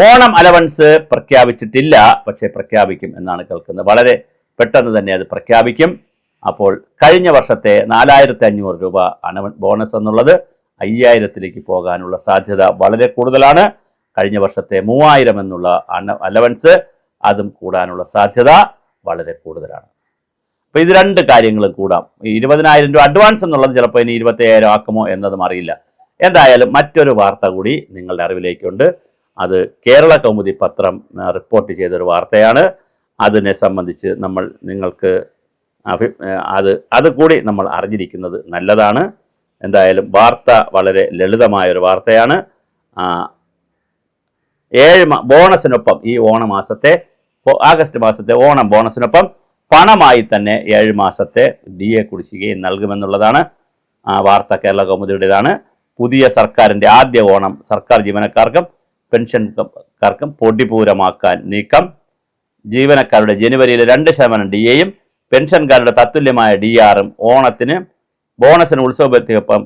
Onam allowance പ്രഖ്യാപിച്ചിട്ടില്ല, പക്ഷേ പ്രഖ്യാപിക്കും എന്നാണ് കേൾക്കുന്നത്. വളരെ പെട്ടെന്ന് തന്നെ അത് പ്രഖ്യാപിക്കും. അപ്പോൾ കഴിഞ്ഞ വർഷത്തെ 4500 രൂപ ബോണസ് എന്നുള്ളത് 5000ത്തിലേക്ക് പോകാനുള്ള സാധ്യത വളരെ കൂടുതലാണ്. കഴിഞ്ഞ വർഷത്തെ 3000 എന്നുള്ള അലവൻസ് അതും കൂടാനുള്ള സാധ്യത വളരെ കൂടുതലാണ്. അപ്പോൾ ഇത് രണ്ട് കാര്യങ്ങളും കൂടാം. ഈ 20000 രൂപ അഡ്വാൻസ് എന്നുള്ളത് ചിലപ്പോൾ ഇനി 25000 ആക്കുമോ എന്നതും അറിയില്ല. എന്തായാലും മറ്റൊരു വാർത്ത കൂടി നിങ്ങളുടെ അറിവിലേക്കുണ്ട്. അത് കേരള കൗമുദി പത്രം റിപ്പോർട്ട് ചെയ്തൊരു വാർത്തയാണ്. അതിനെ സംബന്ധിച്ച് നിങ്ങൾക്ക് അത് കൂടി നമ്മൾ അറിഞ്ഞിരിക്കുന്നത് നല്ലതാണ്. എന്തായാലും വാർത്ത വളരെ ലളിതമായൊരു വാർത്തയാണ്. ബോണസിനൊപ്പം ഈ ഓണമാസത്തെ ആഗസ്റ്റ് മാസത്തെ ഓണം ബോണസിനൊപ്പം പണമായി തന്നെ 7 മാസത്തെ DA കുടിശ്ശികയും നൽകുമെന്നുള്ളതാണ്. വാർത്ത കേരള കൗമുദിയുടേതാണ്. പുതിയ സർക്കാരിൻ്റെ ആദ്യ ഓണം സർക്കാർ ജീവനക്കാർക്കും പെൻഷൻകാർക്കും പൊടിപൂരമാക്കാൻ നീക്കം. ജീവനക്കാരുടെ ജനുവരിയിലെ 2% DAയും പെൻഷൻകാരുടെ തത്തുല്യമായ DRഉം ഓണത്തിന് ബോണസിന് ഉത്സവത്തിനൊപ്പം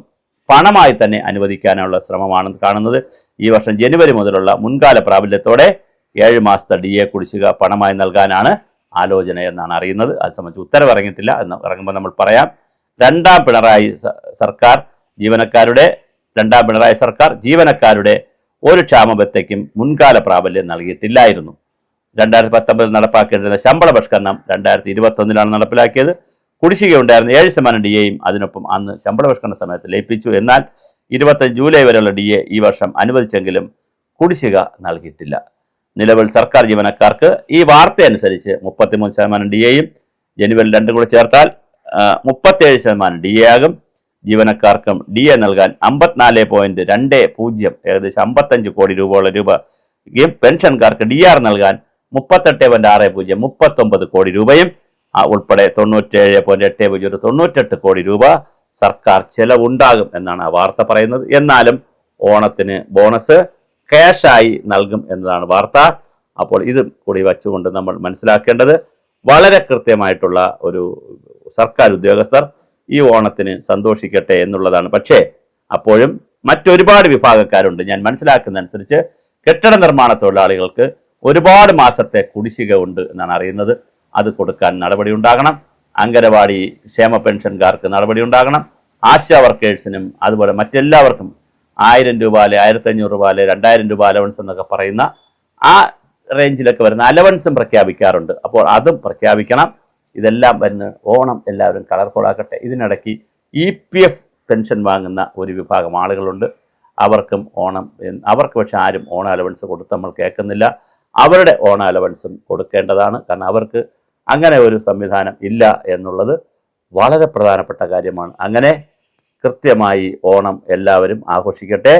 പണമായി തന്നെ അനുവദിക്കാനുള്ള ശ്രമമാണ് കാണുന്നത്. ഈ വർഷം ജനുവരി മുതലുള്ള മുൻകാല പ്രാബല്യത്തോടെ 7 മാസത്തെ DA കുടിശ്ശിക പണമായി നൽകാനാണ് ആലോചന എന്നാണ് അറിയുന്നത്. അത് സംബന്ധിച്ച് ഉത്തരവ് ഇറങ്ങിയിട്ടില്ല. എന്ന് ഇറങ്ങുമ്പോൾ നമ്മൾ പറയാം. രണ്ടാം പിണറായി സർക്കാർ ജീവനക്കാരുടെ ഒരു ക്ഷാമബത്തയ്ക്കും മുൻകാല പ്രാബല്യം നൽകിയിട്ടില്ലായിരുന്നു. 2019 നടപ്പാക്കേണ്ടിരുന്ന ശമ്പള പരിഷ്കരണം 2021 നടപ്പിലാക്കിയത്. കുടിശ്ശിക ഉണ്ടായിരുന്ന 7% DAയും അതിനൊപ്പം അന്ന് ശമ്പള പരിഷ്കരണ സമയത്ത് ലയിപ്പിച്ചു. എന്നാൽ 25 ജൂലൈ വരെയുള്ള DA ഈ വർഷം അനുവദിച്ചെങ്കിലും കുടിശ്ശിക നൽകിയിട്ടില്ല. നിലവിൽ സർക്കാർ ജീവനക്കാർക്ക് ഈ വാർത്തയനുസരിച്ച് 33% DAയും ജനുവരി 2 കൂടെ ചേർത്താൽ 37% DA ആകും. ജീവനക്കാർക്കും DA നൽകാൻ 54.20 ഏകദേശം 55 കോടി രൂപയും പെൻഷൻകാർക്ക് DR നൽകാൻ 38.60 39 കോടി രൂപയും ഉൾപ്പെടെ 97.80 98 കോടി രൂപ സർക്കാർ ചെലവുണ്ടാകും എന്നാണ് ആ വാർത്ത പറയുന്നത്. എന്നാലും ഓണത്തിന് ബോണസ് ക്യാഷായി നൽകും എന്നതാണ് വാർത്ത. അപ്പോൾ ഇത് കൂടി വച്ചുകൊണ്ട് നമ്മൾ മനസ്സിലാക്കേണ്ടത് വളരെ കൃത്യമായിട്ടുള്ള ഒരു സർക്കാർ ഉദ്യോഗസ്ഥർ ഈ ഓണത്തിന് സന്തോഷിക്കട്ടെ എന്നുള്ളതാണ്. പക്ഷേ അപ്പോഴും മറ്റൊരുപാട് വിഭാഗക്കാരുണ്ട്. ഞാൻ മനസ്സിലാക്കുന്നതനുസരിച്ച് കെട്ടിട നിർമ്മാണ തൊഴിലാളികൾക്ക് ഒരുപാട് മാസത്തെ കുടിശ്ശിക ഉണ്ട് എന്നാണ് അറിയുന്നത്. അത് കൊടുക്കാൻ നടപടി ഉണ്ടാകണം. അംഗനവാടി ക്ഷേമ പെൻഷൻകാർക്ക് നടപടി ഉണ്ടാകണം. ആശാ വർക്കേഴ്സിനും അതുപോലെ മറ്റെല്ലാവർക്കും 1000 രൂപ 1500 രൂപ 2000 രൂപ അലവൻസ് എന്നൊക്കെ പറയുന്ന ആ റേഞ്ചിലൊക്കെ വരുന്ന അലവൻസും പ്രഖ്യാപിക്കാറുണ്ട്. അപ്പോൾ അതും പ്രഖ്യാപിക്കണം. ഇതെല്ലാം വരുന്ന ഓണം എല്ലാവരും കളർഫുള്ളാക്കട്ടെ. ഇതിനിടയ്ക്ക് EPF പെൻഷൻ വാങ്ങുന്ന ഒരു വിഭാഗം ആളുകളുണ്ട്. അവർക്കും അവർക്ക് പക്ഷെ ആരും ഓണ അലവൻസ് കൊടുത്ത് നമ്മൾ കേൾക്കുന്നില്ല. അവരുടെ ഓണ അലവൻസും കൊടുക്കേണ്ടതാണ്. കാരണം അവർക്ക് അങ്ങനെ ഒരു സംവിധാനം ഇല്ല എന്നുള്ളത് വളരെ പ്രധാനപ്പെട്ട കാര്യമാണ്. അങ്ങനെ കൃത്യമായി ഓണം എല്ലാവരും ആഘോഷിക്കട്ടെ.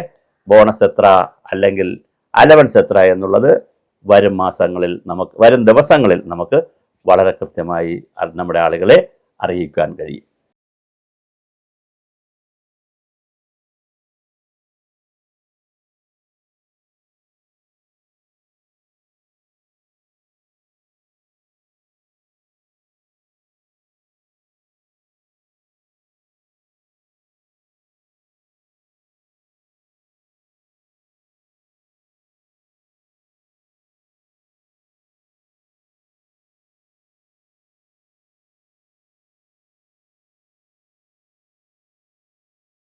ബോണസ് എത്ര അല്ലെങ്കിൽ അലവൻസ് എത്ര എന്നുള്ളത് വരും ദിവസങ്ങളിൽ നമുക്ക് വളരെ കൃത്യമായി നമ്മുടെ ആളുകളെ അറിയിക്കാൻ കഴിയും.